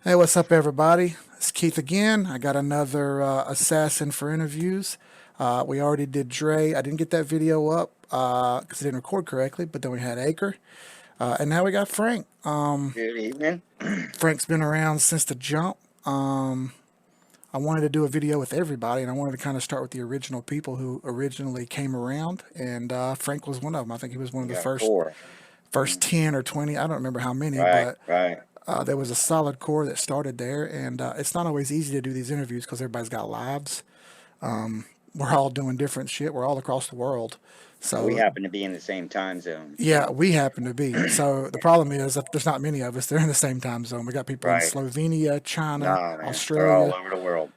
Hey, what's up, everybody? It's Keith again. I got another assassin for interviews. We already did Dre. I didn't get that video up because I didn't record correctly, but then we had Acre. And now we got Frank. Good evening. Frank's been around since the jump. I wanted to do a video with everybody, and I wanted to kind of start with the original people who originally came around. And Frank was one of them. I think he was one of You the got first four. first Mm, 10 or 20. I don't remember how many, right, but right. there was a solid core that started there. And it's not always easy to do these interviews because everybody's got lives. We're all doing different shit. We're all across the world. We So, happen to be in the same time zone, yeah, so we happen to be. So, the problem is that there's not many of us. They're in the same time zone. We got people in right. Slovenia, China, Nah, man, they're all Australia, over the world.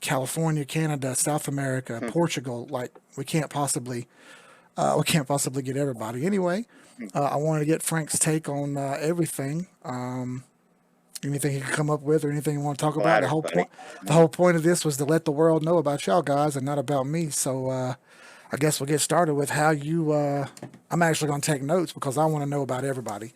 California, Canada, South America, Hmm, Portugal. Like, we can't possibly get everybody. Anyway, hmm. I wanted to get Frank's take on everything. Anything you can come up with or anything you want to talk about. The Flattered, whole point, buddy. the Mm. whole point of this was to let the world know about y'all guys and not about me. So I guess we'll get started with how you. I'm actually going to take notes because I want to know about everybody,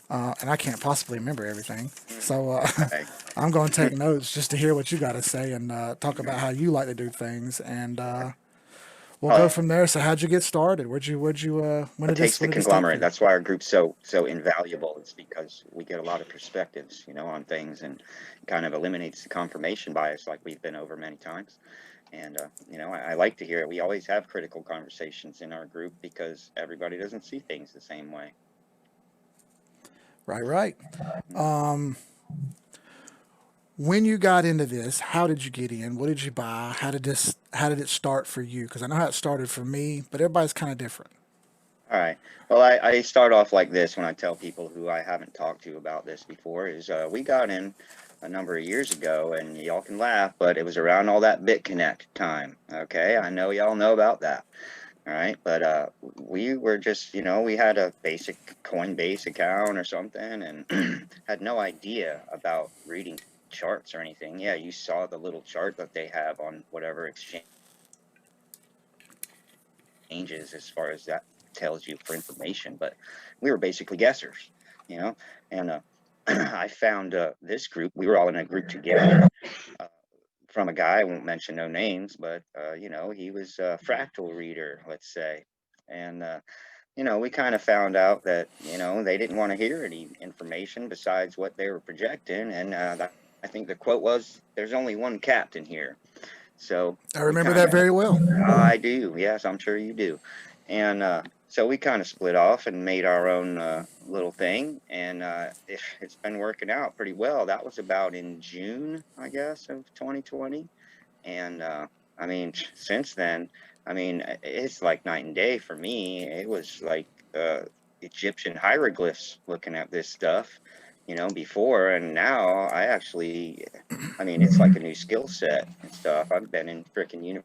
and I can't possibly remember everything. So Right. I'm going to take notes just to hear what you got to say and talk about how you like to do things, and we'll go Well, from there. So how'd you get started? When it did takes this the when did this start for conglomerate. you? That's why our group's so invaluable. It's because we get a lot of perspectives, on things, and kind of eliminates the confirmation bias, like we've been over many times. And I like to hear it. We always have critical conversations in our group because everybody doesn't see things the same way. Right, right. Mm. When you got into this, how did you get in? What did you buy? How did it start for you? Because I know how it started for me, but everybody's kind of different. All right. Well, I start off like this when I tell people who I haven't talked to about this before is we got in a number of years ago, and y'all can laugh, but it was around all that BitConnect time. Okay, I know y'all know about that. All right, but we were just, we had a basic Coinbase account or something, and had no idea about reading charts or anything. Yeah, you saw the little chart that they have on whatever exchanges as far as that tells you for information, but we were basically guessers, you know. And I found this group. We were all in a group together uh, from a guy. I won't mention no names, but he was a fractal reader, let's say, and we kind of found out that they didn't want to hear any information besides what they were projecting, and I think the quote was, "There's only one captain here." So I we remember kind that of, very well. I do, yes, I'm sure you do, and so we kind of split off and made our own little thing, and it's been working out pretty well. That was about in June, I guess, of 2020, and I mean, since then, I mean, it's like night and day for me. It was like uh, Egyptian hieroglyphs looking at this stuff, before, and now I mean, it's like a new skill set and stuff. I've been in freaking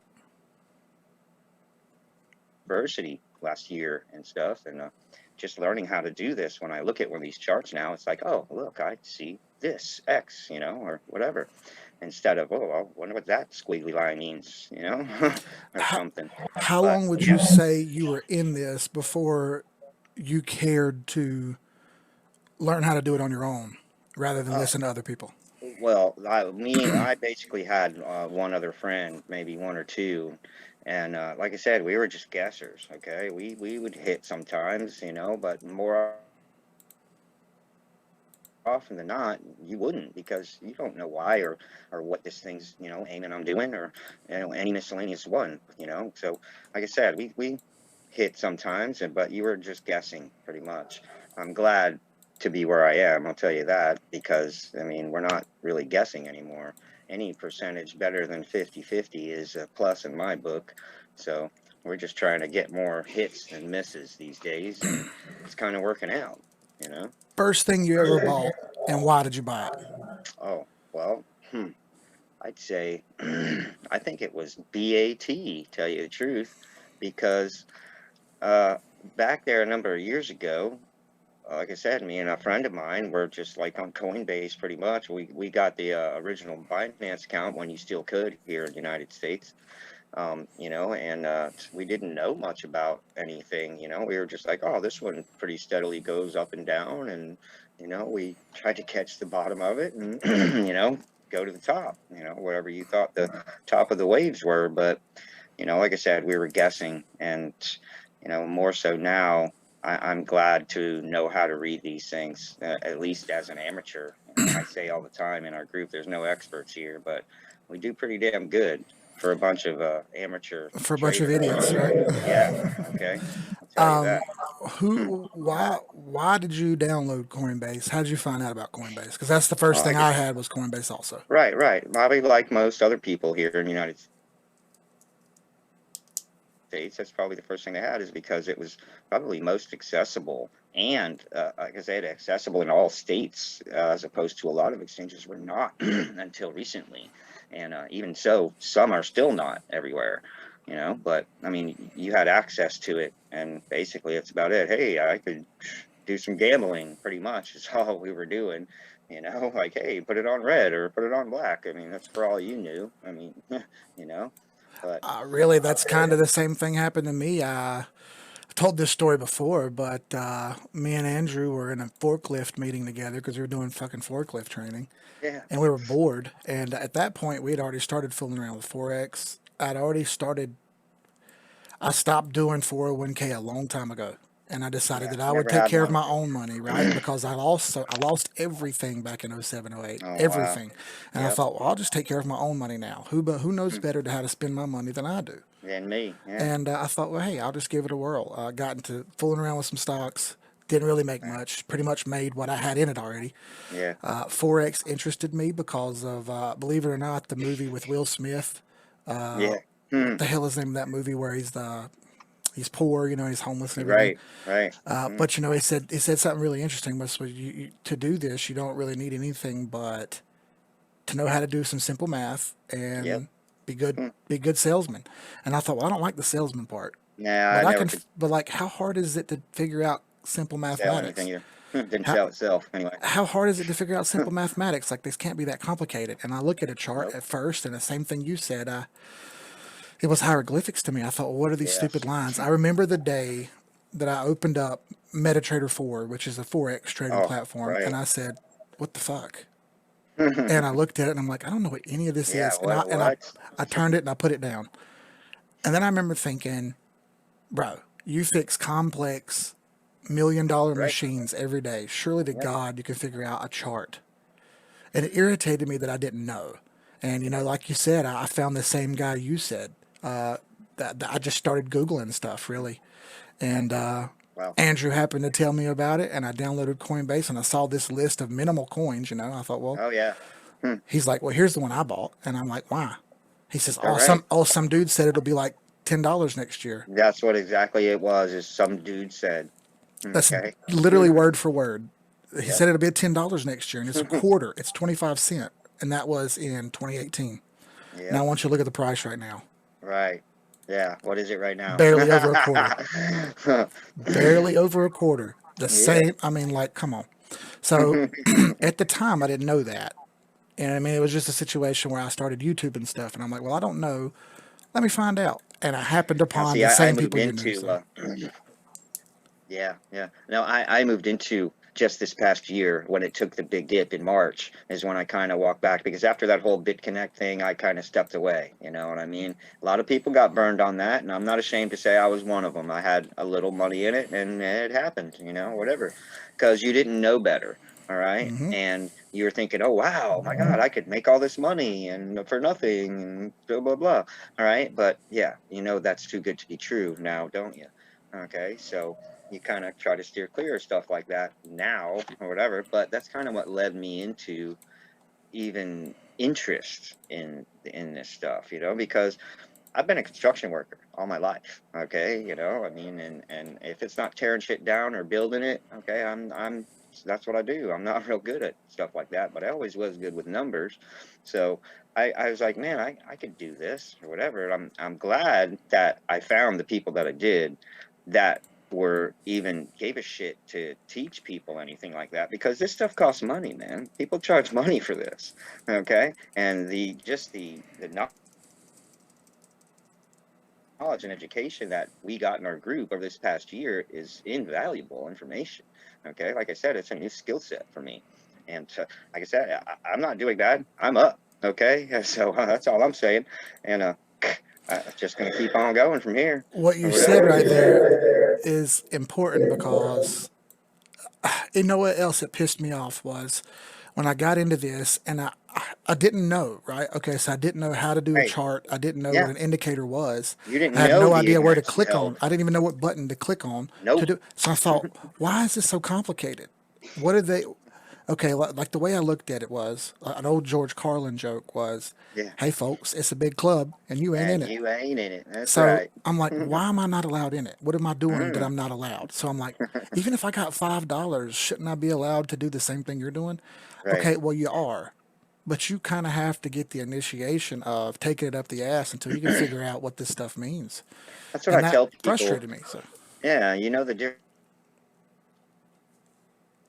university last year and stuff, and just learning how to do this. When I look at one of these charts now, it's like, oh, look, I see this X, or whatever, instead of, oh, I wonder what that squiggly line means, or How, something. how But long would you yeah, say you were in this before you cared to learn how to do it on your own rather than uh, listen to other people? well, I basically had one other friend, maybe one or two, and like I said, we were just guessers. Okay, we would hit sometimes, but more often than not, you wouldn't, because you don't know why or what this thing's aiming on doing, or any miscellaneous one. So like I said, we hit sometimes, but you were just guessing pretty much. I'm glad to be where I am, I'll tell you that, because I mean, we're not really guessing anymore. Any percentage better than 50-50 is a plus in my book. So we're just trying to get more hits than misses these days, and it's kind of working out, you know First thing you ever bought, and why did you buy it? Oh, well, I'd say I think it was BAT, tell you the truth, because uh, back there a number of years ago, like I said, me and a friend of mine were just like on Coinbase pretty much. We got the original Binance account when you still could here in the United States, and we didn't know much about anything. We were just like, oh, this one pretty steadily goes up and down, and we tried to catch the bottom of it and, go to the top, whatever you thought the top of the waves were. But, like I said, we were guessing. And, more so now, I'm glad to know how to read these things, at least as an amateur. I say all the time in our group, there's no experts here, but we do pretty damn good for a bunch of amateur For a bunch of traders. idiots, right? Yeah, okay. I'll tell you that. Why did you download Coinbase? How did you find out about Coinbase? Because that's the first thing Like I had was Coinbase also. Right, right. Probably like most other people here in the United States, that's probably the first thing they had, is because it was probably most accessible. And like I said, accessible in all states, as opposed to a lot of exchanges were not until recently. And even so, some are still not everywhere, but I mean, you had access to it, and basically it's about it. Hey, I could do some gambling, pretty much is all we were doing. Like, hey, put it on red or put it on black. I mean, that's for all you knew. I mean, you know, but Really, that's kind of the same thing happened to me. I've told this story before, but me and Andrew were in a forklift meeting together because we were doing fucking forklift training, yeah, and we were bored. And at that point, we had already started fooling around with Forex. I'd already started. I stopped doing 401k a long time ago, and I decided yeah, that I would never take had care of one. my own money, right? Because I lost everything back in '07, '08, Oh, wow. everything. And I Yep. thought, well, I'll just take care of my own money now. Who knows better to how to spend my money than I do? And me, yeah, And I thought, well, hey, I'll just give it a whirl. I got into fooling around with some stocks. Didn't really make yeah, much. Pretty much made what I had in it already. yeah, Forex interested me because of, believe it or not, the movie with Will Smith. yeah. What the hell is the name of that movie where he's poor, he's homeless and everything. Right, right. But he said something really interesting. Was to do this, you don't really need anything but to know how to do some simple math Yep. and be good, Hmm. be good salesman. And I thought, well, I don't like the salesman part, Nah, I but never could but like, how hard is it to figure out simple sell anything mathematics? either. Didn't How sell itself anyway. how hard is it to figure out simple mathematics? Like, this can't be that complicated. And I look at a chart Nope. at first, and the same thing you said. It was hieroglyphics to me. I thought, well, what are these stupid Yes. lines? I remember the day that I opened up MetaTrader 4, which is a Forex trading Oh, platform, and right. I said, what the fuck? And I looked at it and I'm like, I don't know what any of this Yeah. is. And I What? and I, What? I turned it and I put it down. And then I remember thinking, bro, you fix complex $1 million Right. machines every day. Surely to Right. God you can figure out a chart. And it irritated me that I didn't know. And Right. like you said, I found the same guy you said. That I just started Googling stuff really, and Wow. Andrew happened to tell me about it, and I downloaded Coinbase, and I saw this list of minimal coins. I thought, well, Oh, yeah. he's like, well, here's the one I bought, and I'm like, why? He says, All right. some dude said it'll be like $10 next year. That's what exactly it was. Is some dude said. That's Okay. literally word for word. He Yep. said it'll be $10 next year, and it's a quarter. It's 25 cents, and that was in 2018. Now I Yep. want you to look at the price right now. Right. Yeah. What is it right now? Barely over a quarter. Barely over a quarter. The Yeah. same. I mean, like, come on. So at the time, I didn't know that. And I mean, it was just a situation where I started YouTube and stuff. And I'm like, well, I don't know. Let me find out. And I happened Now, upon see, the I same moved people you knew. into So, yeah, yeah. No, I moved into just this past year when it took the big dip in March is when I kind of walked back, because after that whole BitConnect thing, I kind of stepped away. You know what I mean? A lot of people got burned on that, and I'm not ashamed to say I was one of them. I had a little money in it, and it happened, whatever, because you didn't know better. All right. hmm And you're thinking, oh, wow, my God, I could make all this money and for nothing and blah, blah, blah. All right. But yeah, that's too good to be true now, don't you? Okay. So you kind of try to steer clear of stuff like that now or whatever. But that's kind of what led me into even interest in this stuff, because I've been a construction worker all my life. Okay, I mean, and if it's not tearing shit down or building it, okay, I'm that's what I do. I'm not real good at stuff like that, but I always was good with numbers. So I was like, man, I could do this or whatever. I'm glad that I found the people that I did that were even gave a shit to teach people anything like that, because this stuff costs money, man. People charge money for this. Okay, and the knowledge and education that we got in our group over this past year is invaluable information. Okay, like I said, it's a new skill set for me, and like I said, I'm not doing bad. I'm up. Okay, so that's all I'm saying, and I'm just gonna keep on going from here. What you Or said right there whatever. is important because you know what else that pissed me off was when I got into this and I didn't know, right? Okay, so I didn't know how to do a Right? chart. I didn't know what Yeah, an indicator was. you I didn't had know no the idea where to ignorance you click held. on. I didn't even know what button to click on to Nope. do. So I thought, why is this so complicated? What are they? Okay, like the way I looked at it was an old George Carlin joke was, Yeah, "Hey folks, it's a big club and you ain't in and it." you ain't in it. That's So right. I'm like, why am I not allowed in it? What am I doing that Mm, I'm not allowed? So I'm like, even if I got $5, shouldn't I be allowed to do the same thing you're doing? right. Okay, well you are, but you kind of have to get the initiation of taking it up the ass until you can figure out what this stuff means, That's what I and that tell people. frustrated me. So Yeah, you know the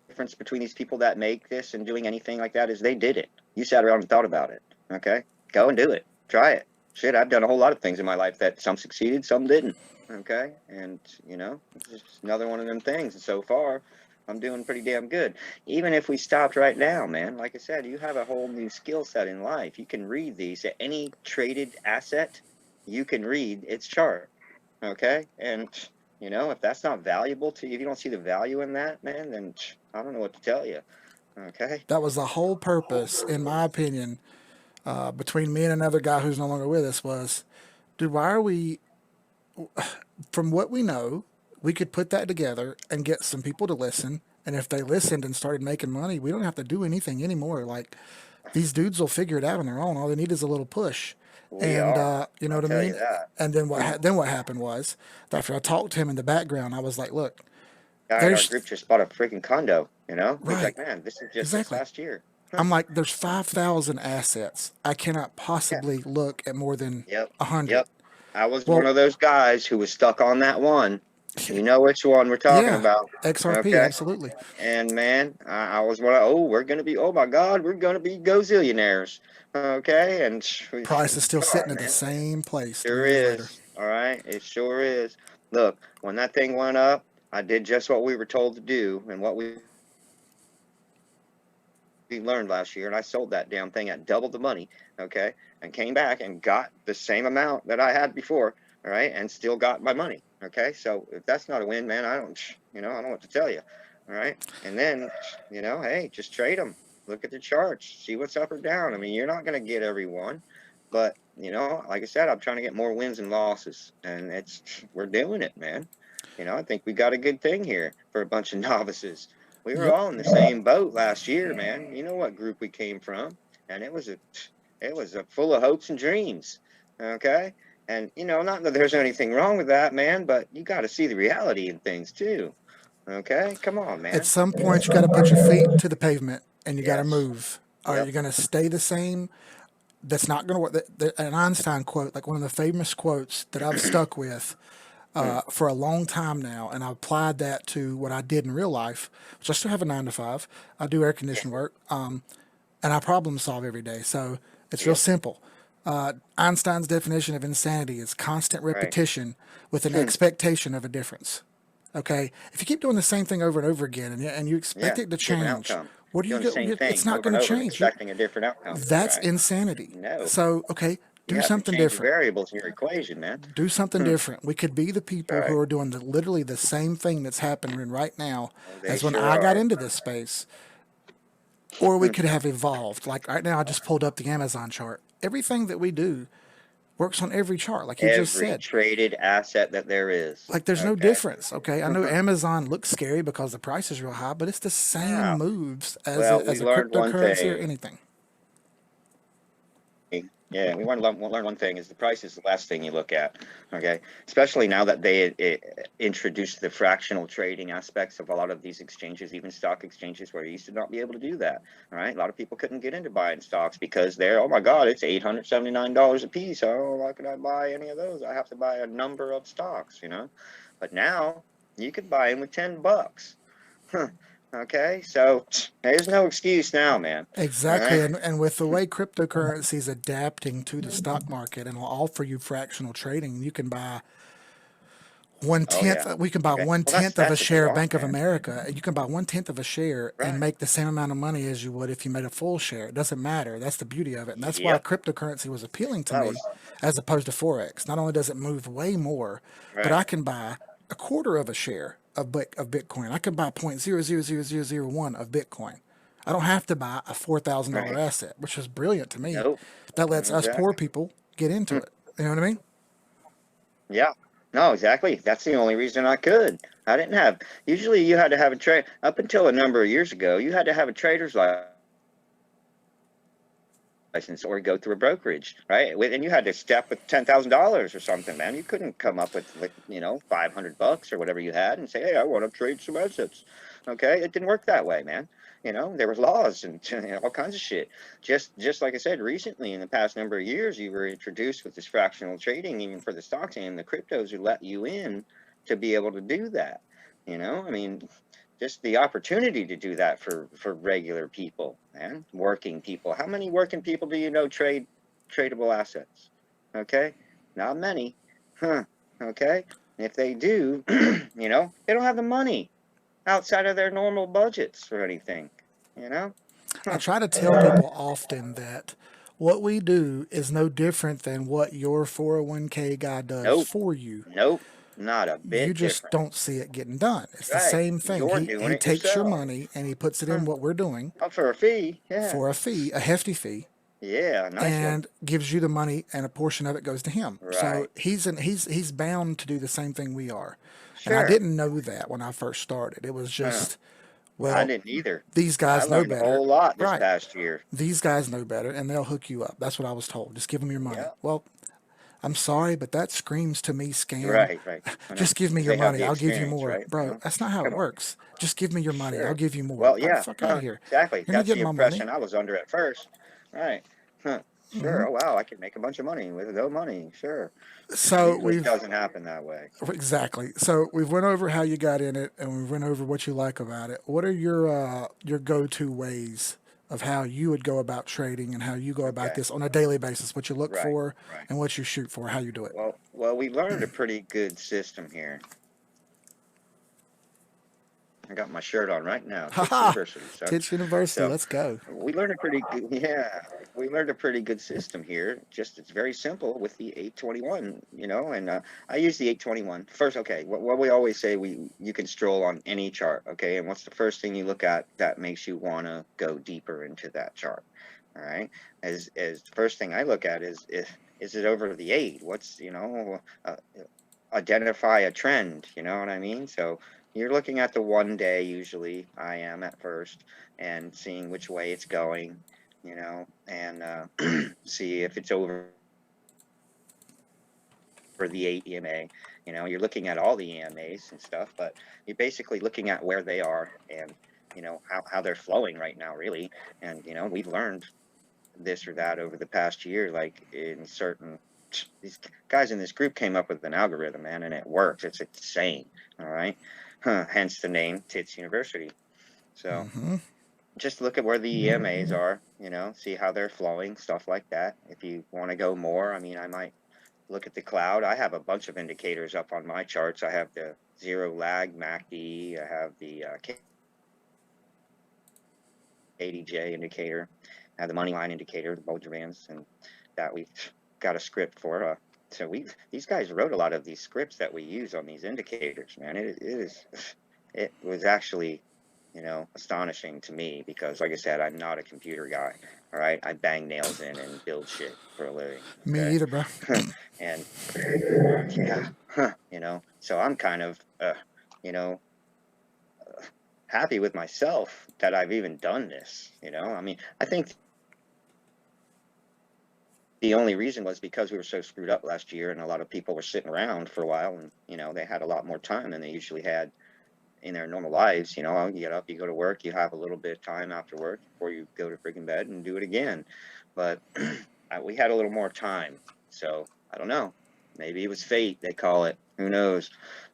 difference between these people that make this and doing anything like that is they did it. You sat around and thought about it. Okay, go and do it. Try it. Shit, I've done a whole lot of things in my life that some succeeded, some didn't. Okay, and it's just another one of them things. And so far, I'm doing pretty damn good. Even if we stopped right now, man, like I said, you have a whole new skill set in life. You can read these. Any traded asset, you can read its chart. Okay, and if that's not valuable to you, if you don't see the value in that, man, then I don't know what to tell you. Okay. that was the whole purpose, in my opinion, between me and another guy who's no longer with us was, dude, why are we from what we know, we could put that together and get some people to listen. And if they listened and started making money, we don't have to do anything anymore. Like these dudes will figure it out on their own. All they need is a little push. We And are. you know I'll what I tell you mean? that. And then what happened was after I talked to him in the background, I was like, look, Guy in our there's group just bought a freaking condo. He's right, like, man, this is just this exactly. last year. Huh. I'm like, there's 5,000 assets. I cannot Yeah. possibly look at more than Yep. 100. Yep. I was one Well, of those guys who was stuck on that one. You know which one we're talking yeah, about. XRP, Okay. absolutely. And man, I was one of, we're going to be, oh my God, we're going to be gozillionaires. Okay. And Price is still we are, sitting at the man. same place Sure 3 years later. is. All right. It sure is. Look, when that thing went up, I did just what we were told to do and what we learned last year. And I sold that damn thing at double the money. Okay. And came back and got the same amount that I had before. All right. And still got my money. Okay. So if that's not a win, man, I don't know what to tell you. All right. And then, hey, just trade them. Look at the charts, see what's up or down. I mean, you're not going to get every one, but like I said, I'm trying to get more wins and losses, and we're doing it, man. I think we got a good thing here for a bunch of novices. We were Yep. all in the same boat last year, man. You know what group we came from, and it was a full of hopes and dreams. Okay, and not that there's anything wrong with that, man, but you got to see the reality in things too. Okay, come on, At man. some point, you got to put your feet to the pavement and you got to Yes. move. Are Yep. you going to stay the same? That's not going to work. An Einstein quote, like one of the famous quotes that I've stuck with Hmm. for a long time now, and I applied that to what I did in real life, which I still have a 9 to 5. I do air Yeah. conditioning work, and I problem solve every day. So it's real Yep. simple. Einstein's definition of insanity is constant Right. repetition with an expectation of a difference. Okay, if you keep doing the same thing over and over again, and you expect Yeah. it to Different change, outcome. what do you Doing the get? same It's thing not over going and to over and change. expecting a different outcome. That's Right. insanity. No. So, okay, You do have to something change the different. variables in your equation, man. Do something Hmm. different. We could be the That's people who right. are doing literally the same thing that's happening right now Oh, they as when sure I got are. into this space, or we Hmm. could have evolved. Like right now, I just pulled up the Amazon chart. Everything that we do works on every chart, like you just Every said. traded asset that there is. Like there's no Okay. difference. Okay, I know Amazon looks scary because the price is real high, but it's the same Wow. moves as Well, we a learned one cryptocurrency or thing. anything. Yeah, we learn one thing is the price is the last thing you look at. Okay, especially now that they introduced the fractional trading aspects of a lot of these exchanges, even stock exchanges, where you used to not be able to do that. All right, a lot of people couldn't get into buying stocks because oh my God, it's $879 a piece. Oh, why could I buy any of those? I have to buy a number of stocks. But now you could buy in with $10. Huh. Okay, so there's no excuse now, man. All Exactly. right. And with the way cryptocurrency is adapting to the stock market and will offer you fractional trading, you can buy one Oh tenth, yeah. we can buy Okay. one Well, that's tenth of a that's what they share of want, Bank of man. America. You can buy one tenth of a share and Right. make the same amount of money as you would if you made a full share. It doesn't matter. That's the beauty of it. And that's why Yep. cryptocurrency was appealing to That me was as opposed to Forex. Not only does it move way more, but right. I can buy a quarter of a share of Bitcoin. I can buy 0.000001 of Bitcoin. I don't have to buy a $4,000 Right. asset, which is brilliant to me. Nope. That lets us poor Exactly. people get into Hmm. it. You know what I mean? Yeah. No, exactly. That's the only reason I could. I didn't have. Usually, you had to have a trade up until a number of years ago. You had to have a trader's license or go through a brokerage, right? And you had to step with $10,000 or something, man. You couldn't come up with like $500 or whatever you had and say, "Hey, I want to trade some assets." Okay, it didn't work that way, man. There were laws and all kinds of shit. Just like I said, recently in the past number of years, you were introduced with this fractional trading, even for the stocks and the cryptos, who let you in to be able to do that. I mean, just the opportunity to do that for regular people, man, working people. How many working people do you know trade tradable assets? Okay, not many, huh? Okay, and if they do, they don't have the money outside of their normal budgets or anything, you know. I Huh. try to tell people often that what we do is no different than what your 401k guy does Nope, for you. nope, not a You bit just different. don't see it getting done. It's That's the right. same thing. You're He doing it takes your yourself, money and he puts it huh? in what we're doing Up for a fee, yeah, for a fee, a hefty fee, yeah, a nice one, and gives you the money and a portion of it goes to him. So right? he's bound to do the same thing we are. And I Sure. didn't know that when I first started. It was Huh. just, I well, didn't either. these I guys know learned a better. whole lot this Right. past year. These guys know better and they'll hook you up. That's what I was told. Just give them your money. Yeah, Well, I'm sorry, but that screams to me scam. right, right. I know, Just give me because your they have money. the I'll give you experience, more. right? Bro, that's not how it Come on. works. Just give me your money. I'll Sure. give you more. Well, Get the yeah, fuck out of here. exactly. You're not That's getting the my money. impression I was under at first. Right. Huh. Sure. Oh, wow. I can make a bunch of money with no money. Sure. So Usually we've doesn't happen that way. exactly. So we've went over how you got in it and we went over what you like about it. What are your go-to ways of how you would go about trading and how you go about Okay. this on a daily basis? What you look Right. for Right. and what you shoot for, how you do it. Well, we learned a pretty good system here. I got my shirt on right now. Tits Haha. University. So, Tits University. so Let's go. we learned a pretty good, yeah, we learned a pretty good system here. Just it's very simple with the 821, and I use the 821 first. Okay, what we always say, you can stroll on any chart. Okay, and what's the first thing you look at that makes you want to go deeper into that chart? All right, as the first thing I look at is it over the 8? What's identify a trend, you know what I mean? So you're looking at the 1 day, usually I am at first, and seeing which way it's going, and see if it's over for the 8 EMA. You're looking at all the EMAs and stuff, but you're basically looking at where they are and how they're flowing right now, really. And we've learned this or that over the past year, like in certain, these guys in this group came up with an algorithm, man, and it works. It's insane. All right. Hence the name Tits University. So just look at where the EMAs are, see how they're flowing, stuff like that. If you want to go more, I mean, I might look at the cloud. I have a bunch of indicators up on my charts. I have the zero lag MACD. I have the KDJ indicator. I have the money line indicator, the Bollinger Bands, and that we've got a script for. So these guys wrote a lot of these scripts that we use on these indicators, man. It was actually, astonishing to me because, like I said, I'm not a computer guy. All right, I bang nails in and build shit for a living. Me Okay, either, bro. and yeah, so I'm kind of, you know, happy with myself that I've even done this. I mean, I think the only reason was because we were so screwed up last year and a lot of people were sitting around for a while and, they had a lot more time than they usually had in their normal lives. You get up, you go to work, you have a little bit of time after work before you go to freaking bed and do it again. But we had a little more time. So I don't know. Maybe it was fate, they call it. Who knows?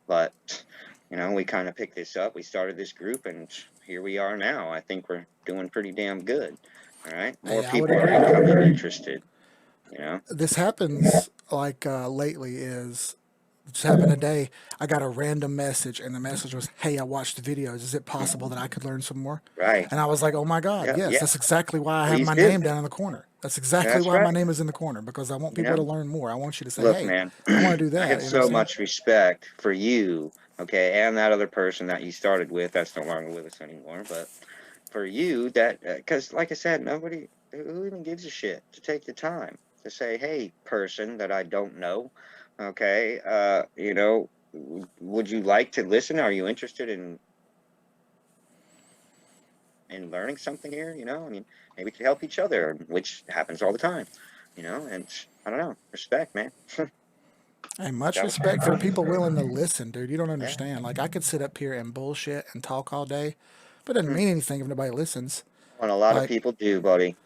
But you know, we kind of picked this up. We started this group, and here we are now. I think we're doing pretty damn good. All right, more Hey, I would people are agree. becoming interested. You know, This happens like lately is just happened today. I got a random message, and the message was, "Hey, I watched the videos. Is it possible that I could learn some more?" right? And I was like, "Oh my God, Yeah, yes! yeah. That's exactly why I have Please my do. name down in the corner. That's exactly That's why my right. name is in the corner because I want You people to know, learn more. I want you to say, look, "Hey, man, I want to do I that." have You know what I'm so saying? much respect for you, okay, and that other person that you started with that's no longer with us anymore. But for you, that because, like I said, nobody who even gives a shit to take the time to say, "Hey, person that I don't know, okay, you know, would you like to listen? Are you interested in learning something here? You know, I mean, maybe we could help each other, which happens all the time, you know, and I don't know, respect, man. Hey, much That was respect for people willing to listen, dude. You don't yeah. understand. Like I could sit up here and bullshit and talk all day, but it doesn't Hmm. mean anything if nobody listens. And a lot of Like, people do, buddy.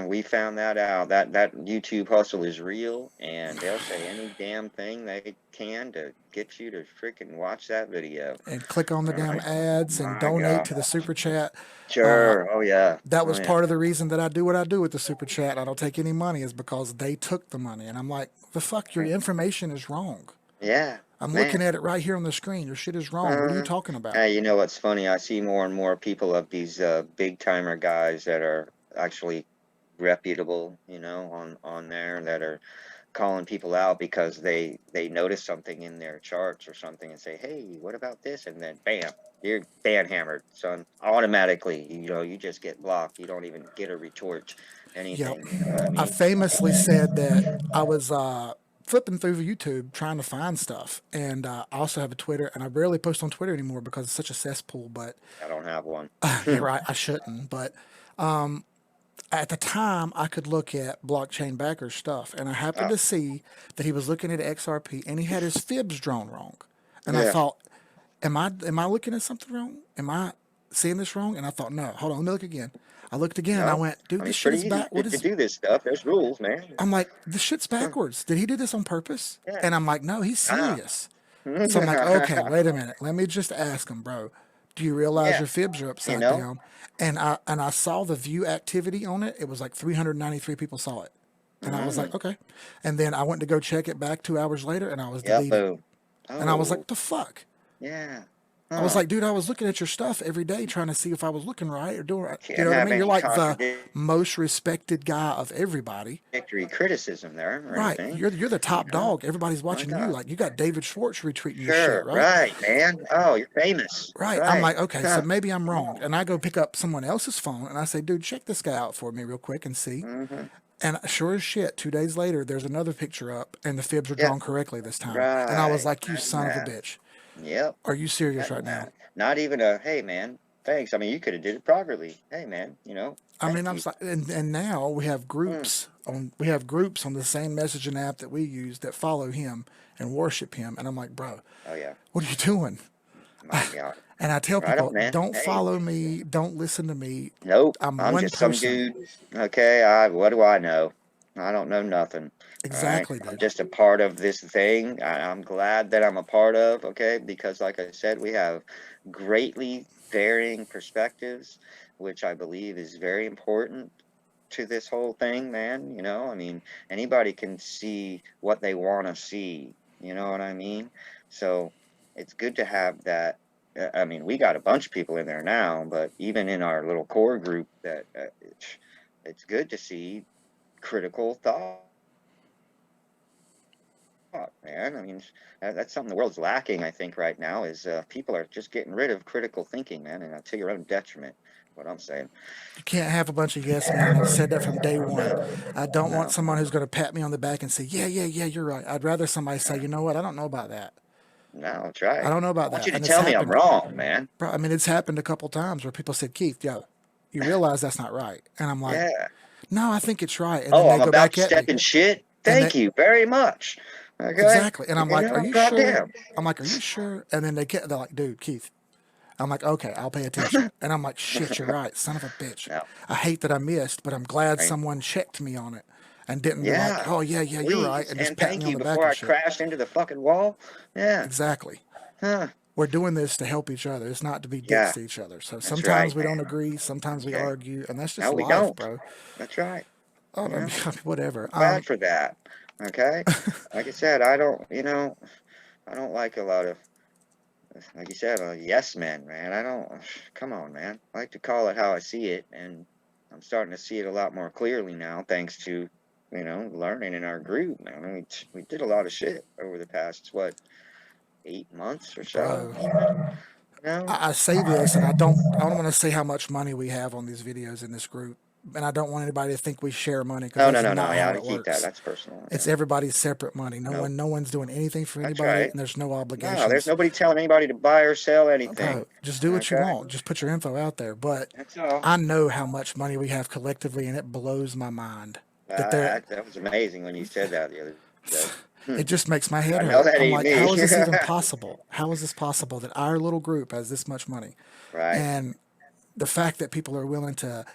We found that out. That YouTube hustle is real, and they'll say any damn thing they can to get you to freaking watch that video. and click on the All damn right. ads and My donate God. to the super chat. Uh, Sure. Oh yeah. that Oh was yeah. part of the reason that I do what I do with the super chat. I don't take any money is because they took the money, and I'm like, the fuck, your Right. information is wrong. Yeah, I'm man. looking at it right here on the screen. Your shit is wrong. What are you Uh, talking about? hey, you know what's funny? I see more and more people of these big timer guys that are actually reputable, you know, on there that are calling people out because they notice something in their charts or something and say, "Hey, what about this?" And then bam, you're ban hammered, son. Automatically, you know, you just get blocked. You don't even get a retort, Yep. anything. You know what I I mean? famously said that I was flipping through YouTube trying to find stuff, and I also have a Twitter, and I rarely post on Twitter anymore because it's such a cesspool. But I don't have one. you're right, I shouldn't. But at the time, I could look at blockchain backers stuff, and I happened Oh, to see that he was looking at XRP, and he had his fibs drawn wrong, and I yeah. thought, am I looking at something wrong? Am I seeing this wrong? And I thought, no, hold on, let me look again. I looked again, and I No, went, I dude, mean this it's shit pretty is easy back. What to is? do this stuff. There's rules, man. I'm like, this shit's Huh. backwards. Did he do this on purpose? Yeah. And I'm like, no, he's Ah. serious. So I'm like, okay, wait a minute. Let me just ask him, bro. Do you realize Yeah. your fibs are You upside know. down? And I saw the view activity on it. It was like 393 people saw it. And I was like, Mm. okay. And then I went to go check it back 2 hours later, and I was Yep. deleted. Boom. And I was like, Oh. what the fuck? Yeah. I was Huh. like, dude, I was looking at your stuff every day trying to see if I was looking right or doing right. You know Can't what I have mean? You're any like the contradictory most respected guy of everybody. criticism there or Right. anything. You're the You top know. dog. Everybody's My watching you. God. Like you got David Schwartz retweeting your shit, Sure. right? Right, man. Oh, you're famous. Right. I'm Right. like, okay, so Huh. maybe I'm wrong. And I go pick up someone else's phone and I say, dude, check this guy out for me real quick and see. Mm-hmm. And sure as shit, 2 days later, there's another picture up and the fibs are Yeah. drawn correctly this time. And I was Right. like, you Imagine son of a that. bitch. Yep. Are you serious right Imagine now? that. Not even a hey, man. Thanks. I mean, you could have did it properly. Hey, man. You know. I mean, Thank I'm you. like, and now Mm. we have groups on the same messaging app that we use that follow him and worship him. And I'm like, bro, Oh yeah. what are you doing? My God. And I tell Right on, people, man. don't Hey. follow me, don't listen to me. Nope. I'm I'm one just some person. dude. Okay. What do I know? I don't know nothing. All right. Exactly, I'm dude. just a part of this thing. I'm glad that I'm a part of. Okay. Because, like I said, we have greatly varying perspectives, which I believe is very important to this whole thing, man. You know, I mean, anybody can see what they want to see. You know what I mean? So it's good to have that. I mean, we got a bunch of people in there now, but even in our little core group, that it's good to see critical thought, man. I mean, that's something the world's lacking, I think, right now. Is people are just getting rid of critical thinking, man, and to your own detriment. What I'm saying. You can't have a bunch of yes men. I've said that from day one. No, I don't want no, someone who's going to pat me on the back and say, yeah, yeah, yeah, you're right. I'd rather somebody say, you know what? I don't know about that. no. That's I right. don't know I about want that. you to And it's tell me I'm happened. wrong, man. Bro, I mean, it's happened a couple times where people said, Keith, yo, you realize that's not right. And I'm like, Yeah. no, I think it's right. And then Oh, they I'm go about back to at step me. in shit. And they, Thank you very much. Okay. exactly. And I'm You like, are know, you sure? goddamn. I'm like, are you sure? And then they're like, dude, Keith. I'm like, okay, I'll pay attention. And I'm like, shit, you're right, son of a bitch. No. I hate that I missed, but I'm glad Right. someone checked me on it and didn't be like, Yeah. oh, yeah, you're right, Please and just and pat me thank on you the back before and I shit. crashed into the fucking wall. Yeah. Exactly. Huh. we're doing this to help each other. It's not to be dicks Yeah, to each other. So that's right, sometimes we don't man. agree, sometimes we Okay. argue, and that's No, just we life, don't. bro. That's right. Oh, You I mean, know, whatever. glad for that. Okay. Like I said, I don't, I don't like a lot of, like you said, yes men, man. I don't, come on, man. I like to call it how I see it, and I'm starting to see it a lot more clearly now, thanks to, learning in our group, man. I mean, we did a lot of shit over the past, what, 8 months or so, Bro, even, you know? I say this, and I don't want to say how much money we have on these videos in this group, and I don't want anybody to think we share money because No, no, that's no, no. not how Yeah, to it keep that. works. That's personal. It's Yeah. everybody's separate money. Nope. No one's doing anything for That's anybody, right. and there's no No, there's obligations. nobody telling anybody to buy or sell anything. Bro, just do what you Okay? want. Just put your info out there. But That's all. I know how much money we have collectively, and it blows my mind that there. That was amazing when you said that the other day. It just makes my head I know hurt. that I'm ain't like, me. how is this even possible? How is this possible that our little group has this much money? Right. And the fact that people are willing to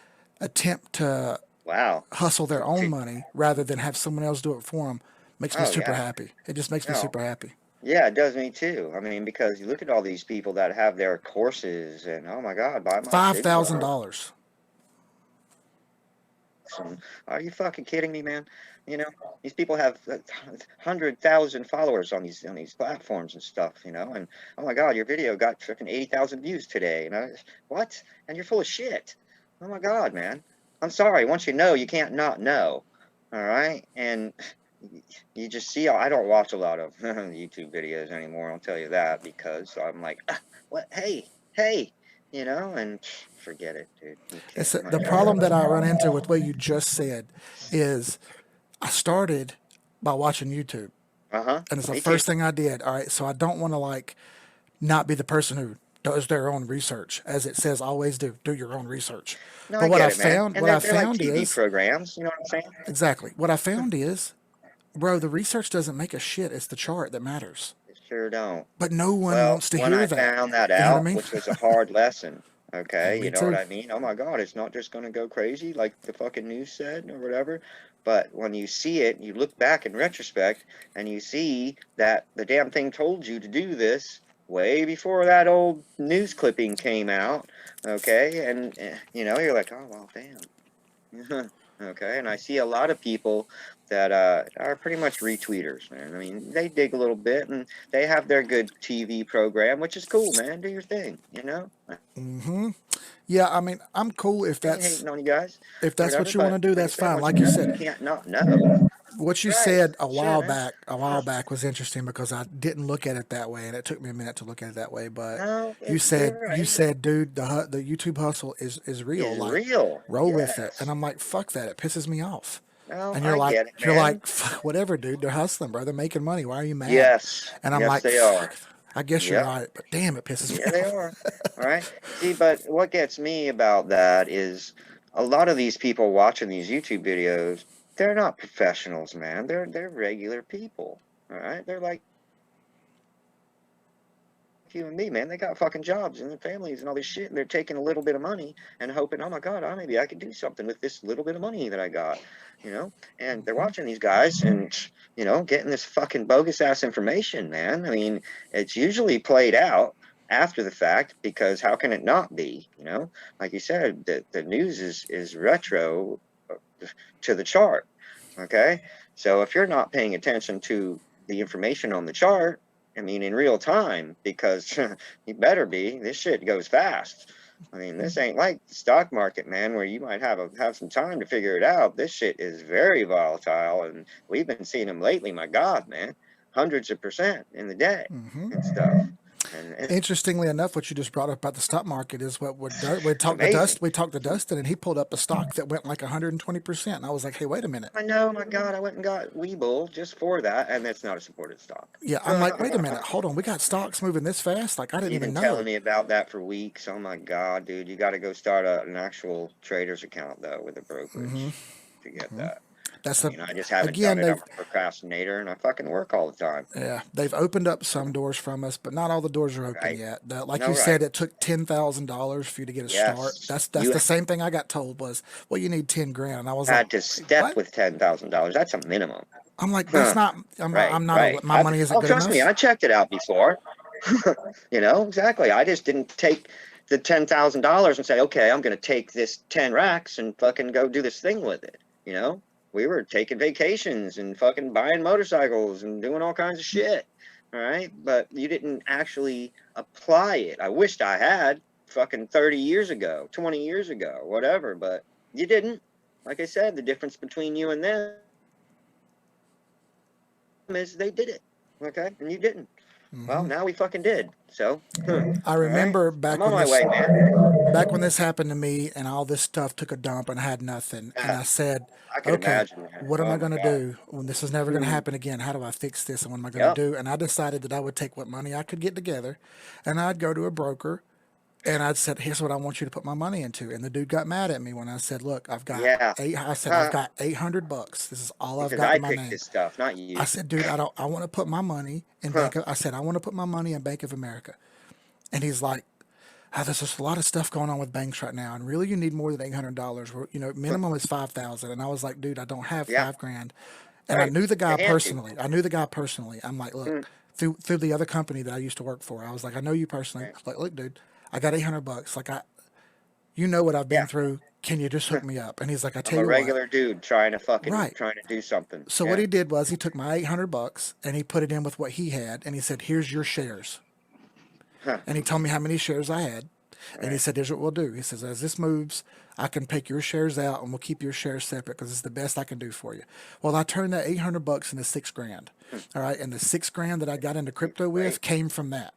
attempt to Wow. hustle their own See- money rather than have someone else do it for them makes me Oh, super yeah. happy. It just makes me No. super happy. Yeah, it does me too. I mean, because you look at all these people that have their courses and, oh my God, buy my safeguard. $5,000. Are you fucking kidding me, man? You know, these people have 100,000 followers on these platforms and stuff. And oh my God, your video got fucking 80,000 views today. What? And you're full of shit. Oh my God, man. I'm sorry. Once you know, you can't not know. All right, and you just see. I don't watch a lot of YouTube videos anymore. I'll tell you that because I'm like, what? Hey, and forget it, dude. You It's kidding? My the God. problem that I run into with what you just said is I started by watching YouTube, Uh-huh. and it's the Me too. first thing I did. All right, so I don't want to like not be the person who does their own research, as it says always do your own research. No, But I get it, man. And what I they're like found TV is programs. You know what I'm saying? exactly what I found is, bro, the research doesn't make a shit. It's the chart that matters. They sure don't. But no one Well, wants to when hear I that. found that You know what I out, mean? which was a hard lesson, And okay, me you know what too. I mean? Oh my God, it's not just going to go crazy like the fucking news said or whatever. But when you see it, you look back in retrospect and you see that the damn thing told you to do this way before that old news clipping came out, okay? And, you're like, oh, well, damn. Okay, and I see a lot of people that are pretty much retweeters, man. I mean, they dig a little bit and they have their good TV program, which is cool, man. Do your thing. Yeah, I mean, I'm cool I ain't hating on you guys if or that's whatever, what you want but to do. like I That's said, fine. once you Like you know, you said, can't not know. what you Right. said Sure, man. a while back was interesting because I didn't look at it that way, and it took me a minute to look at it that way. But No, you're you right. said, dude, the YouTube hustle is real. Is Like, real. roll with it. And Yes. I'm like, fuck that. It pisses me off. No, And I get it, you're man. like, fuck, whatever, dude. They're hustling, bro. They're making money. Why are you mad? Yes. And I'm Yes, like, they are. fuck. I guess you're Yep. right, but damn, it pisses me Yeah, they off. are. All right. See, but what gets me about that is a lot of these people watching these YouTube videos, they're not professionals, man. They're regular people. All right. They're like you and me, man. They got fucking jobs and their families and all this shit, and they're taking a little bit of money and hoping, oh my God, maybe I could do something with this little bit of money that I got, And they're watching these guys and getting this fucking bogus ass information, man. I mean, it's usually played out after the fact because how can it not be? Like you said, the news is retro to the chart. Okay, so if you're not paying attention to the information on the chart, I mean, in real time, because you better be. This shit goes fast. I mean, this ain't like the stock market, man, where you might have some time to figure it out. This shit is very volatile, and we've been seeing them lately. My God, man, hundreds of percent in the day and stuff. And Interestingly enough, what you just brought up about the stock market is what it's amazing. We talked to Dustin, and he pulled up a stock that went like 120%. And I was like, hey, wait a minute. I know, my God, I went and got Webull just for that, and that's not a supported stock. Yeah, I'm like, wait a minute, hold on. We got stocks moving this fast? Like, I didn't You've even been telling know. me about that for weeks. Oh my God, dude, you got to go start an actual trader's account though with a brokerage to get that. That's I the mean, I just haven't done again it. I'm they've a procrastinator and I fucking work all the time. yeah they've opened up some doors from us, but not all the doors are open Right? yet. Like No, you right. said, it took $10,000 for you to get a start. Yes. That's You the same thing I got told was, well, you need 10 grand. And I was like, had to wait, step what? with $10,000. That's a minimum. I'm like, that's Huh. not. Right, I'm not. right. My money isn't Oh, good trust me, enough. I checked it out before. You know, exactly. I just didn't take the $10,000 and say, okay, I'm going to take this 10 racks and fucking go do this thing with it. You know, we were taking vacations and fucking buying motorcycles and doing all kinds of shit. All right. But you didn't actually apply it. I wished I had fucking 30 years ago, 20 years ago, whatever, but you didn't. Like I said, the difference between you and them is they did it. Okay. And you didn't. Well, now we fucking did. So, I all right. remember I'm on my way, man. back when this happened to me and all this stuff took a dump and I had nothing. And Yeah, I said, I can okay, imagine, man. what am I Oh my going to God. do when this is never going to happen again? How do I fix this? And what am I going to Yep. do? And I decided that I would take what money I could get together and I'd go to a broker and I'd said, here's what I want you to put my money into. And the dude got mad at me when I said, look, Yeah. I said, I've Huh. got $800. This is all I've Because got I in my picked name. this stuff, not I you. said, dude, I want to put my money in Huh. I said, I want to put my money in Bank of America. And he's like, there's just a lot of stuff going on with banks right now, and really, you need more than $800. Minimum is 5,000. And I was like, dude, I don't have Yeah. 5 grand. And I Right. knew the guy You had to. personally. I knew the guy personally. I'm like, Hmm. look, through the other company that I used to work for, I was like, I know you personally. I Right. was like, look, dude, I got $800. Like, you know what I've been Yeah. through. Can you just Huh. hook me up? And he's like, I I'm tell a you what, regular dude trying to right. do something. So what Yeah. he did was he took my $800 and he put it in with what he had, and he said, here's your shares. Huh. And he told me how many shares I had. And he Right. said, here's what we'll do. He says, as this moves, I can pick your shares out and we'll keep your shares separate because it's the best I can do for you. Well, I turned that $800 into 6 grand. All right. And the 6 grand that I got into crypto Right. with came from that.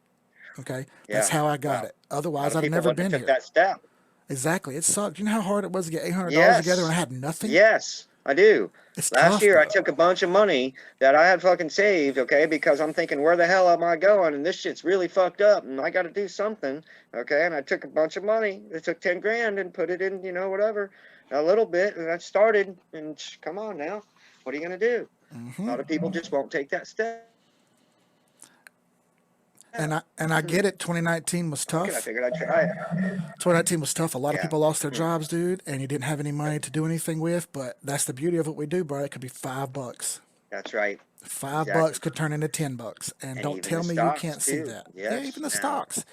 Okay. That's Yeah. how I got Wow. it. A lot Otherwise, of I'd have people never wouldn't have been took here. that step. Exactly. It sucked. You know how hard it was to get $800 together when I Yes. had nothing? Yes, I do. It's Last tough, year, I bro. took a bunch of money that I had fucking saved, okay, because I'm thinking, where the hell am I going? And this shit's really fucked up, and I got to do something, okay. And I took a bunch of money. I took 10 grand and put it in, you know, whatever, a little bit, and I started. And come on now, what are you gonna do? A lot of people just won't take that step. And I get it. 2019 was Okay, I tough. figured I'd try it. 2019 was tough. A lot of Yeah. people lost their Hmm. jobs, dude, and you didn't have any Yep. money to do anything with. But that's the beauty of what we do, bro. It could be $5. That's right. $5 Exactly. could turn into $10, and And don't even tell the me you stocks can't see too. that. Yeah, Yes. even the Now stocks.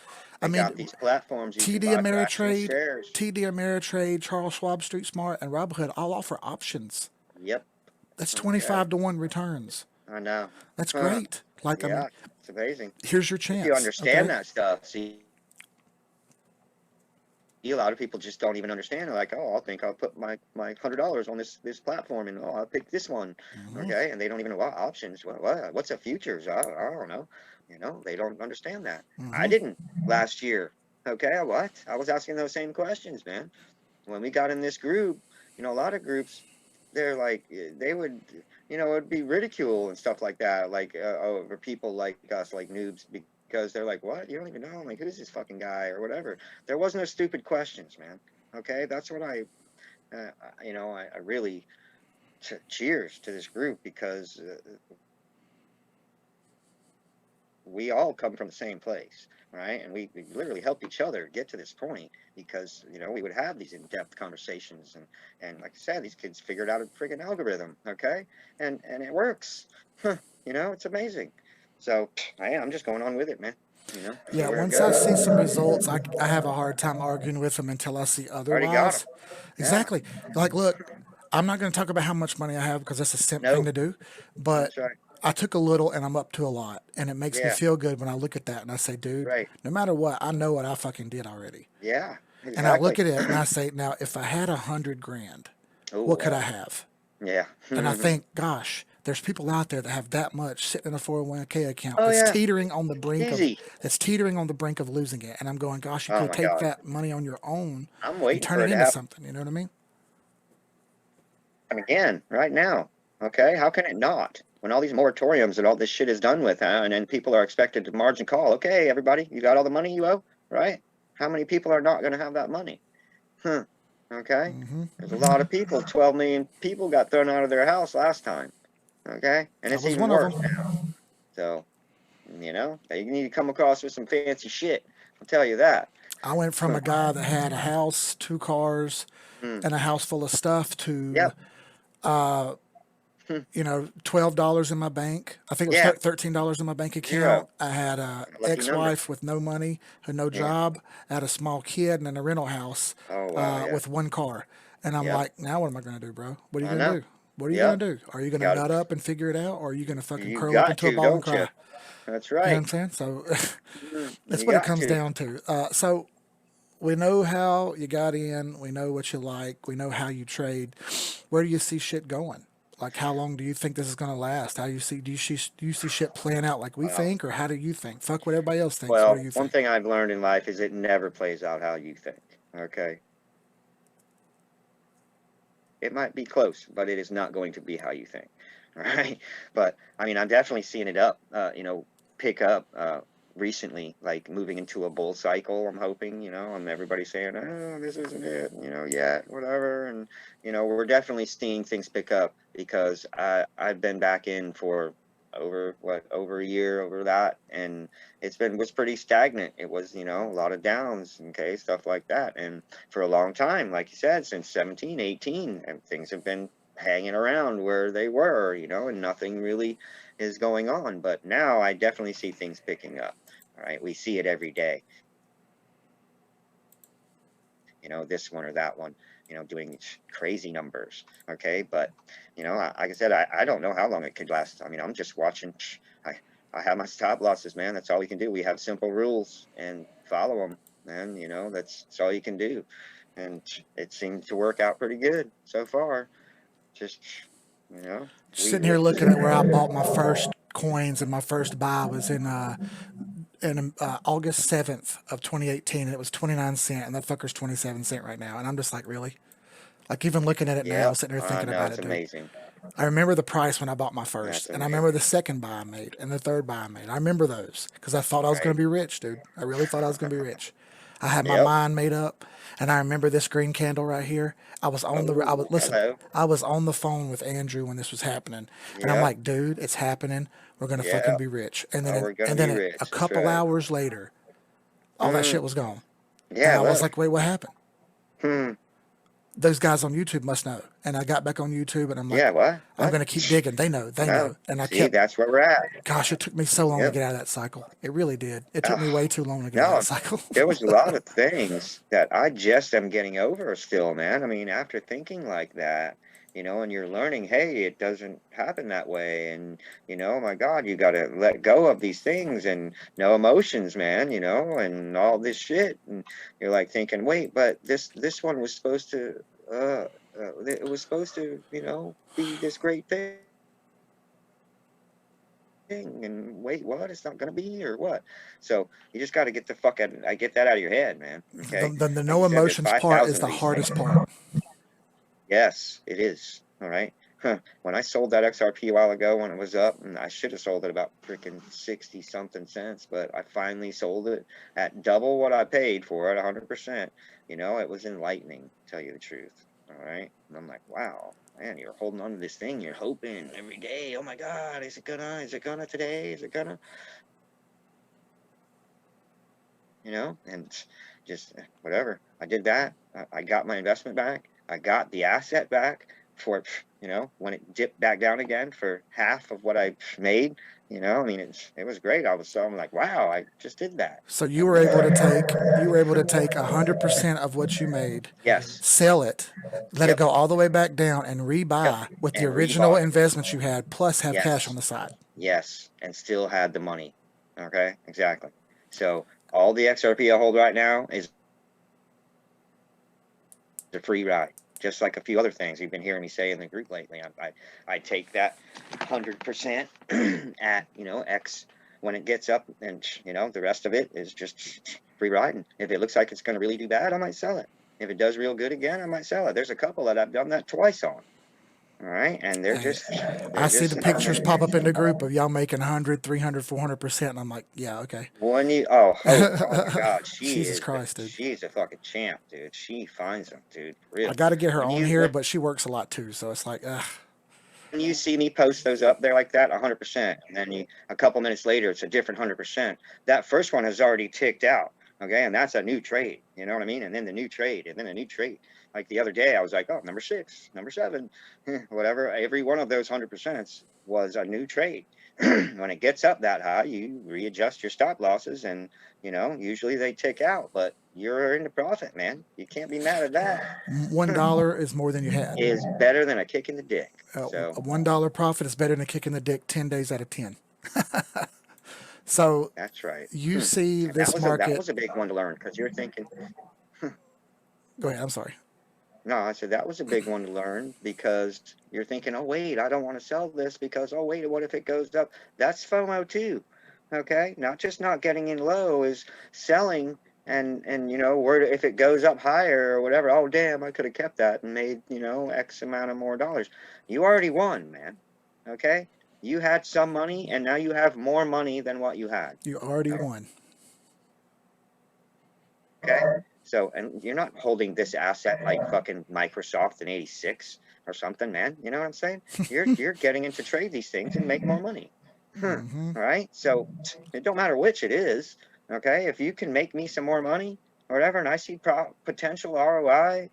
I they got mean, these platforms you can TD buy fractional Ameritrade, shares. TD Ameritrade, Charles Schwab, Street Smart, and Robinhood all offer options. Yep. That's Okay. Okay. 25 to 1 returns. I know. That's Huh. great. Like, I mean, Yeah, it's amazing. here's your If you chance. understand Okay. that stuff, see, a lot of people just don't even understand. They're like, oh, I think I'll put my $100 on this platform, and oh, I'll pick this one, okay? And they don't even know what options. What's a futures? I don't know. You know, they don't understand that. I didn't last year. Okay, what? I was asking those same questions, man. When we got in this group, you know, a lot of groups, they're like, they would, you know, it'd be ridicule and stuff like that, like over people like us, like noobs, because they're like, what? You don't even know? I'm like, who's this fucking guy or whatever? There was no stupid questions, man. Okay, that's what you know, I really cheers to this group because we all come from the same place, right? And we literally helped each other get to this point because, you know, we would have these in-depth conversations, and like I said, these kids figured out a friggin' algorithm, okay? And it works. You know, it's amazing. So I'm just going on with it, man. You know, see Yeah, where it once I goes. see some results, I have a hard time arguing with them until I see Already got them. otherwise. Yeah, Exactly. Like, look, I'm not going to talk about how much money I have because that's a simp thing no, to do. But that's right. I took a little and I'm up to a lot. And it makes me Yeah, feel good when I look at that and I say, dude, right. no matter what, I know what I fucking did already. Yeah, And I look exactly. at it and I say, now, if I had 100 grand, Oh, what could I wow. have? Yeah. And I think, gosh, there's people out there that have that much sitting in a 401k account Oh, that's yeah. teetering on the brink of Easy. losing it. And I'm going, gosh, you could Oh, have my take God. that money on your own I'm and waiting turn for it it to into happen something. You know what I mean? again right now. Okay, how can it not? When all these moratoriums and all this shit is done with, huh? And then people are expected to margin call. Okay, everybody, you got all the money you owe, right? How many people are not going to have that money? Huh. Okay, there's a lot of people. 12 million people got thrown out of their house last time. Okay, and I it's was even one of worse them. now. So, you know, you need to come across with some fancy shit. I'll tell you that. I went from Huh. a guy that had a house, 2 cars, Hmm. and a house full of stuff to Yep. you know, $12 in my bank. I think it was Yeah, $13 in my bank zero. account. I had a Lucky number. ex-wife with no money, had no Yeah. job. I had a small kid and then a rental house Oh wow. Yeah. with one car. And I'm Yep. like, now what am I going to do, bro? What are you I going to know. do? What are you going Yep. to do? Are you going to Got it. nut up and figure it out, or are you going to fucking You curl up got into a to, ball and don't you? cry? That's You know what right. I'm saying? So that's You what it got comes to. down to. So we know how you got in. We know what you like. We know how you trade. Where do you see shit going? Like, how long do you think this is going to last? How you see? Do you see shit playing out like we Wow. think, or how do you think? Fuck what everybody else thinks. What do Well, you one think? thing I've learned in life is it never plays out how you think. Okay. It might be close, but it is not going to be how you think. All right. But I mean, I'm definitely seeing it pick up recently, like moving into a bull cycle. I'm hoping, and everybody's saying, oh, this isn't it, yet, whatever. And, we're definitely seeing things pick up because I've been back in for over a year over that. And was pretty stagnant. It was, a lot of downs, okay, stuff like that. And for a long time, like you said, since 17, 18, and things have been hanging around where they were, and nothing really is going on. But now I definitely see things picking up. All right. We see it every day, this one or that one, doing crazy numbers. Okay. But, like I said, I don't know how long it could last. I mean, I'm just watching. I, I have my stop losses, man. That's all we can do. We have simple rules and follow them, man. That's all you can do. And it seemed to work out pretty good so far. Just, you know, we Sitting here will looking see. at where I bought my first coins and my first buy was in August 7th of 2018, and it was 29 cent, and that fucker's 27 cent right now. And I'm just like, really? Like, even looking at it now, Yep. sitting here I thinking know about it's it, dude. amazing. I remember the price when I bought my That's first, and I remember the amazing. second buy I made, and the third buy I made. I remember those because I thought I was going Right. to be rich, dude. I really thought I was going to be rich. I had my Yep. mind made up, and I remember this green candle right here. I was Oh, listen. hello. I was on the phone with Andrew when this was happening, and I'm Yep. like, dude, it's happening. We're gonna fucking Yeah. be rich. And then, Oh, we're gonna and be then a rich. That's couple right. hours later, all that Mm. shit was gone, and Yeah. I was Look. like, wait, what happened? Hmm. Those guys on YouTube must know. And I got back on YouTube, and I'm Yeah. like, What? I'm What? gonna keep digging. They No. know, and I See, kept. that's where we're at. Gosh, it took me so long to Yep. get out of that cycle. It really did. It took me Oh, way too long to get out of that no. cycle. There was a lot of things that I just am getting over still, man. I mean, after thinking like that, and you're learning, hey, it doesn't happen that way. And, my God, you got to let go of these things and no emotions, man, and all this shit. And you're like thinking, wait, but this one was supposed to, it was supposed to, be this great thing. And wait, what? It's not going to be or what? So you just got to get the fuck out. I get that out of your head, man. Okay. The Like no you said, there's emotions part 5,000 is of the these things. hardest part. Yes, it is. All right. Huh. When I sold that XRP a while ago when it was up, and I should have sold it about freaking 60 something cents, but I finally sold it at double what I paid for it, 100%. It was enlightening, to tell you the truth. All right. And I'm like, wow, man, you're holding on to this thing. You're hoping every day. Oh my God, is it gonna today? Is it gonna, and just whatever. I did that. I got my investment back. I got the asset back for, when it dipped back down again for half of what I made. I mean, it was great. I'm like, wow, I just did that. So you And were able to take 100% of what you made, yes, sell it, let it yep, go all the way back down, and yep, rebuy with the and original rebought. investments you had, plus have cash on Yes, the side. yes, and still had the money. Okay, exactly. So all the XRP I hold right now is a free ride, just like a few other things you've been hearing me say in the group lately. I take that 100% at X when it gets up, and the rest of it is just free riding. If it looks like it's going to really do bad, I might sell it. If it does real good again, I might sell it. There's a couple that I've done that twice on. All right, and they're Hey, just I they're see the just pictures pop up in the group of y'all making 100, 300, 400%, and I'm like, yeah, okay. When you Hope, oh my God, Jesus Christ, dude. she's a fucking champ, dude. She finds them, dude, for I real. got to get her When on you here, when but she works a lot too, so it's like, ugh. when you see me post those up there like that, 100%, and then a couple minutes later, it's a different 100%. That first one has already ticked out. Okay, and that's a new trade. You know what I mean? And then the new trade, and then a new trade. Like the other day, I was like, oh, number 6, number 7, whatever. Every one of those 100% was a new trade. When it gets up that high, you readjust your stop losses, and usually they tick out, but you're in the profit, man. You can't be mad at that. $1 is more than you had. Is better than a kick in the dick. So A $1 profit is better than a kick in the dick 10 days out of 10. So that's right. you see And that this was that market. was a big one to learn, because you're thinking, Go ahead. I'm sorry. no, I said that was a big one to learn, because you're thinking, oh wait, I don't want to sell this because, oh wait, what if it goes up? That's FOMO too. Okay, not just not getting in low, is selling, and where if it goes up higher or whatever, oh damn, I could have kept that and made X amount of more dollars. You already won, man. Okay, you had some money, and now you have more money than what you had. You already won. Okay. So, and you're not holding this asset like fucking Microsoft in '86 or something, man. You know what I'm saying? You're getting into trade these things and make more money. All right. So it don't matter which it is. Okay. If you can make me some more money or whatever, and I see potential ROI,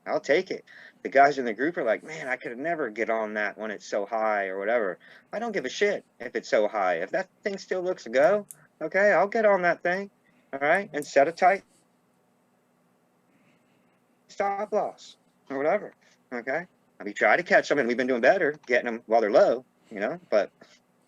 I'll take it. The guys in the group are like, man, I could never get on that when it's so high or whatever. I don't give a shit if it's so high. If that thing still looks a go, okay, I'll get on that thing. All right, and set a tight stop loss or whatever. Okay, I mean, try to catch them, and we've been doing better getting them while they're low. But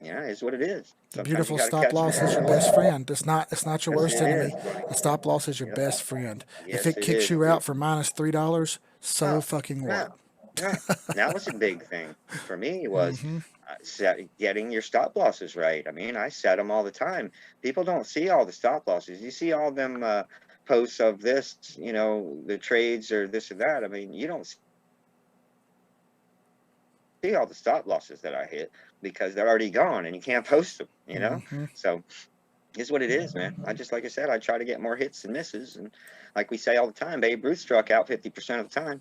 it's what it is. The Sometimes you beautiful got to stop catch them loss when is they're your low. best friend. It's not your Yes, worst it enemy. is, buddy. A stop loss is your Yep. best friend. If Yes, it it kicks is, you dude. out for -$3, so Oh, fucking yeah, what? yeah. That was a big thing for me, was getting your stop losses right. I mean, I set them all the time. People don't see all the stop losses. You see all them posts of this, the trades or this or that. I mean, you don't see all the stop losses that I hit, because they're already gone and you can't post them. So it's what it is, man. Like I said, I try to get more hits than misses, and like we say all the time, Babe Ruth struck out 50% of the time.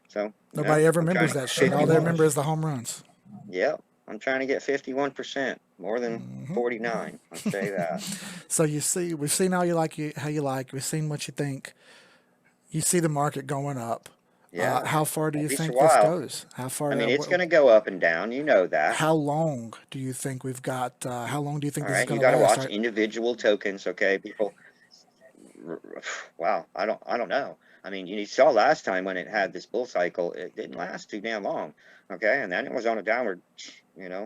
So Nobody ever I'm trying remembers to that get shit. All they 51. remember is the home runs. Yeah, I'm trying to get 51%, more than 49. I'll say that. So you see, we've seen how you like. We've seen what you think. You see the market going up. Yeah, How far do you at least a think this while. goes? How far? I mean, it's going to go up and down. You know that. How long do you think we've got? How long do you think All this is right, you going to got to last? watch Right? individual tokens. Okay, people. Wow, I don't know. I mean, you saw last time when it had this bull cycle, it didn't last too damn long. Okay, and then it was on a downward,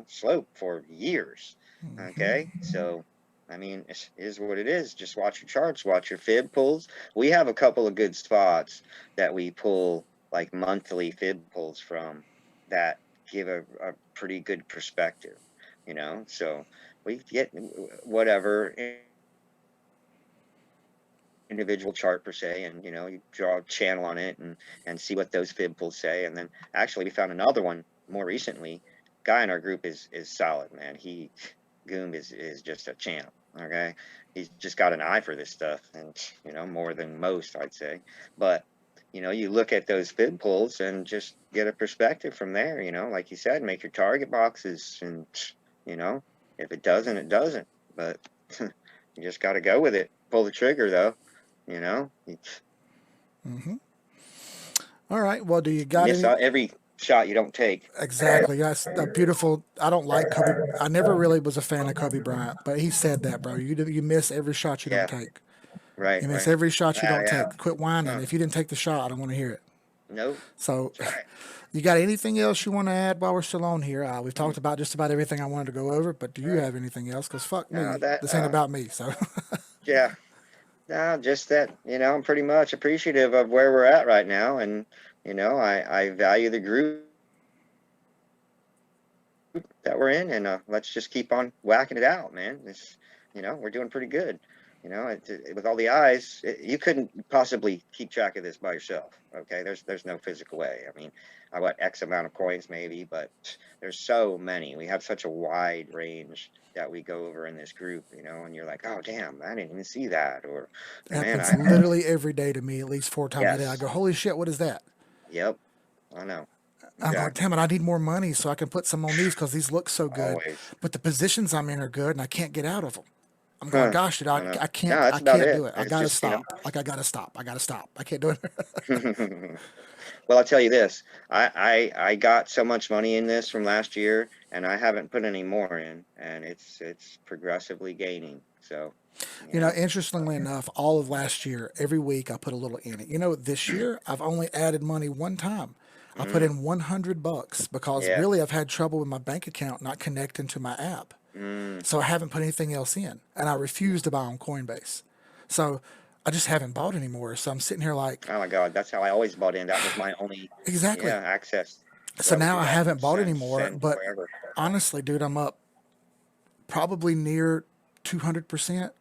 slope for years. Okay, so I mean, it is what it is. Just watch your charts, watch your fib pulls. We have a couple of good spots that we pull, like monthly fib pulls from, that give a pretty good perspective. So we get whatever individual chart per se, and you draw a channel on it, and see what those fib pulls say. And then actually we found another one more recently. Guy in our group is solid, man. Goom is just a champ. Okay, he's just got an eye for this stuff, and more than most, I'd say. But you look at those fib pulls and just get a perspective from there. Like you said, make your target boxes, and if it doesn't, it doesn't. But you just got to go with it. Pull the trigger, though. All right. Well, do you got Miss any? every shot you don't take. Exactly. That's a beautiful. I don't like Kobe. I never really was a fan of Kobe Bryant, but he said that, bro. You miss every shot you don't Yeah, take. right, You miss right. every shot you don't Yeah. take. Quit whining. Huh. If you didn't take the shot, I don't want to hear it. Nope. So, That's right. you got anything else you want to add while we're still on here? We've talked about just about everything I wanted to go over, but do you Right. have anything else? Because fuck No, me, that. this ain't about me. So, Yeah. No, just that. I'm pretty much appreciative of where we're at right now, and I value the group that we're in, and let's just keep on whacking it out, man. We're doing pretty good. With all the eyes, you couldn't possibly keep track of this by yourself. Okay, there's no physical way. I mean, I got X amount of coins maybe, but there's so many. We have such a wide range that we go over in this group, and you're like, oh damn, I didn't even see that, or it man, happens literally every day to me, at least 4 times a day. I yes, go, holy shit, what is that? yep, I know, I'm going, exactly, damn it, I need more money so I can put some on these because these look so good. always, But the positions I'm in are good and I can't get out of them. I'm going, Huh. gosh, dude, I know. I No, can't, that's I about can't it. do it. I It's gotta just, you know. stop. Like, I gotta stop. I gotta stop. I can't do it. Well, I'll tell you this. I got so much money in this from last year, and I haven't put any more in, and it's progressively gaining. So, you You know, know, interestingly enough, all of last year, every week I put a little in it. You know, this year I've only added money one time. I put mm, in $100 because yeah, really I've had trouble with my bank account not connecting to my app. mm, So I haven't put anything else in. And I refuse to buy on Coinbase. So I just haven't bought anymore. So I'm sitting here like, oh my God, that's how I always bought in. That was my only, exactly. yeah, access to be So able to now do I that. haven't bought anymore. Send But wherever. honestly, dude, I'm up probably near 200%,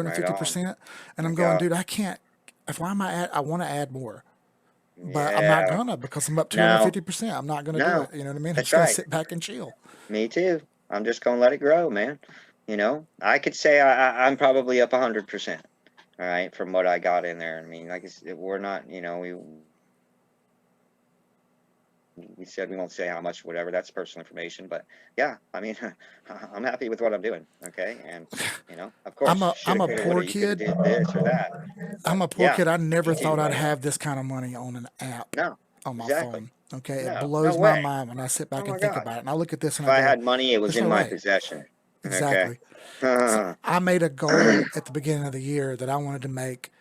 Right on. 250%. And My I'm going, God. dude, I can't. If why am I I want to add more, but I'm not Yeah. gonna because I'm up No, 250%. I'm not gonna do no, it. You know what I mean? I'm that's just gonna right. sit back and chill. Me too. I'm just gonna let it grow, man. You know, I could say I'm probably up 100%. All right, from what I got in there. I mean, like I said, we're not, you know, we said we won't say how much, whatever. That's personal information, but yeah, I mean, I'm happy with what I'm doing. Okay, and you know, of course, I'm shoulda, a coulda, poor woulda. You coulda kid. did this or that, I'm but a poor yeah, kid. I me never too, thought I'd buddy. have this kind of money on an app No, on my exactly. phone. Okay, it No, no blows my way. mind when I sit Oh back my and think God. about it. And I look at this and If I I go, had money, it was "There's in no my way." possession. Okay. Exactly. So I made a goal at the beginning of the year that I wanted to make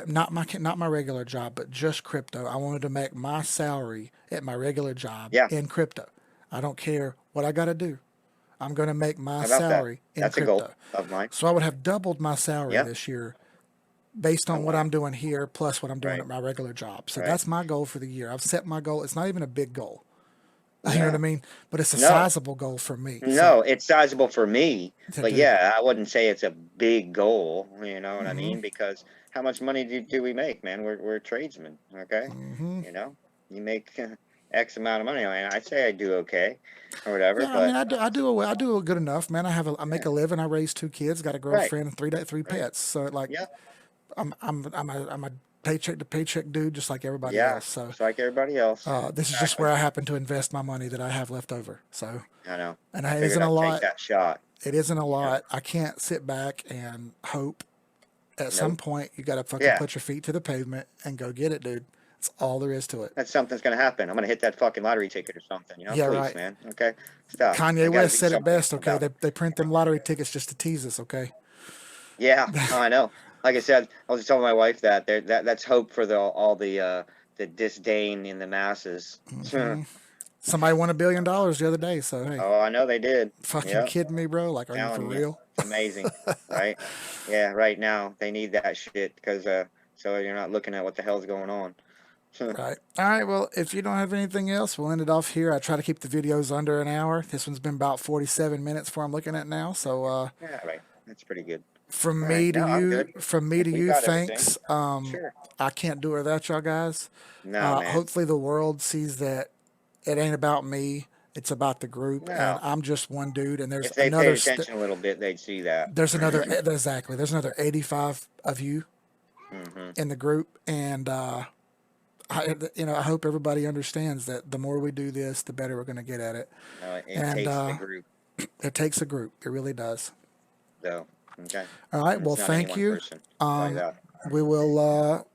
not my regular job, but just crypto. I wanted to make my salary at my regular job Yeah. in crypto. I don't care what I got to do. I'm going to make my How about that? salary in That's a goal crypto. of mine. So I would have doubled my salary Yeah. this year based Oh on what wow. I'm doing here plus what I'm doing Right. at my regular job. So Right. that's my goal for the year. I've set my goal. It's not even a big goal. You know what I No. mean? But it's a No. sizable goal for me. So No. It's sizable for me, to but do. yeah, I wouldn't say it's a big goal. You know what I Hmm. mean? Because how much money do we make, man? We're tradesmen. Okay. Hmm. You know, you make X amount of money. I mean, I'd say I do okay, or whatever. Yeah, I mean, But I do a good enough, man. I make yeah. a living. I raise two kids, got a Right. girlfriend, and three Right. pets. So like, Yeah. I'm a paycheck to paycheck dude, just like everybody Yeah. else. So Just like everybody else. this is just Exactly. where I happen to invest my money that I have left over. So, I know. and I it figured isn't a I'd take lot. that shot. It isn't a You know. lot. I can't sit back and hope. At some Nope. point, you got to fucking Yeah. put your feet to the pavement and go get it, dude. That's all there is to it. That something's gonna happen. I'm gonna hit that fucking lottery ticket or something. You know, Yeah, please, right. man. Okay, stop. I Kanye got to West do said it something best. Okay, about it. they print them lottery tickets just to tease us. Okay. Yeah, I know. Like I said, I was telling my wife that that's hope for the disdain in the masses. Hmm. Somebody won $1 billion the other day. So hey, Oh, I know they did. fucking Yep, kidding me, bro? Like, are you for telling you, real? it's amazing, right? Yeah, right now they need that shit because so you're not looking at what the hell's going on. Right. All right. Well, if you don't have anything else, we'll end it off here. I try to keep the videos under an hour. This one's been about 47 minutes for I'm looking at now. So, Yeah, right. That's pretty good. from All right. me to No, I'm you, good. from I me think to we you, got everything. thanks. Sure. I can't do it without y'all guys. No, man. Hopefully the world sees that it ain't about me. It's about the group, and No. I'm just one dude. And If they paid attention a little bit, they'd see that. exactly. There's another 85 of you Hmm. in the group, and I hope everybody understands that the more we do this, the better we're going to get at it. No, it And takes the group, it takes a group. It really does. though. Okay. All right. And Well, it's not any thank one you. person. I'll tell you that. We will.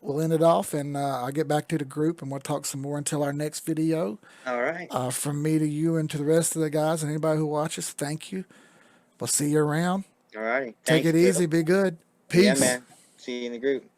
We'll end it off, and I'll get back to the group, and we'll talk some more until our next video. All right. From me to you and to the rest of the guys and anybody who watches, thank you. We'll see you around. All righty. Take Thanks, it Bill. easy. Be good. Yeah, Peace. man. See you in the group.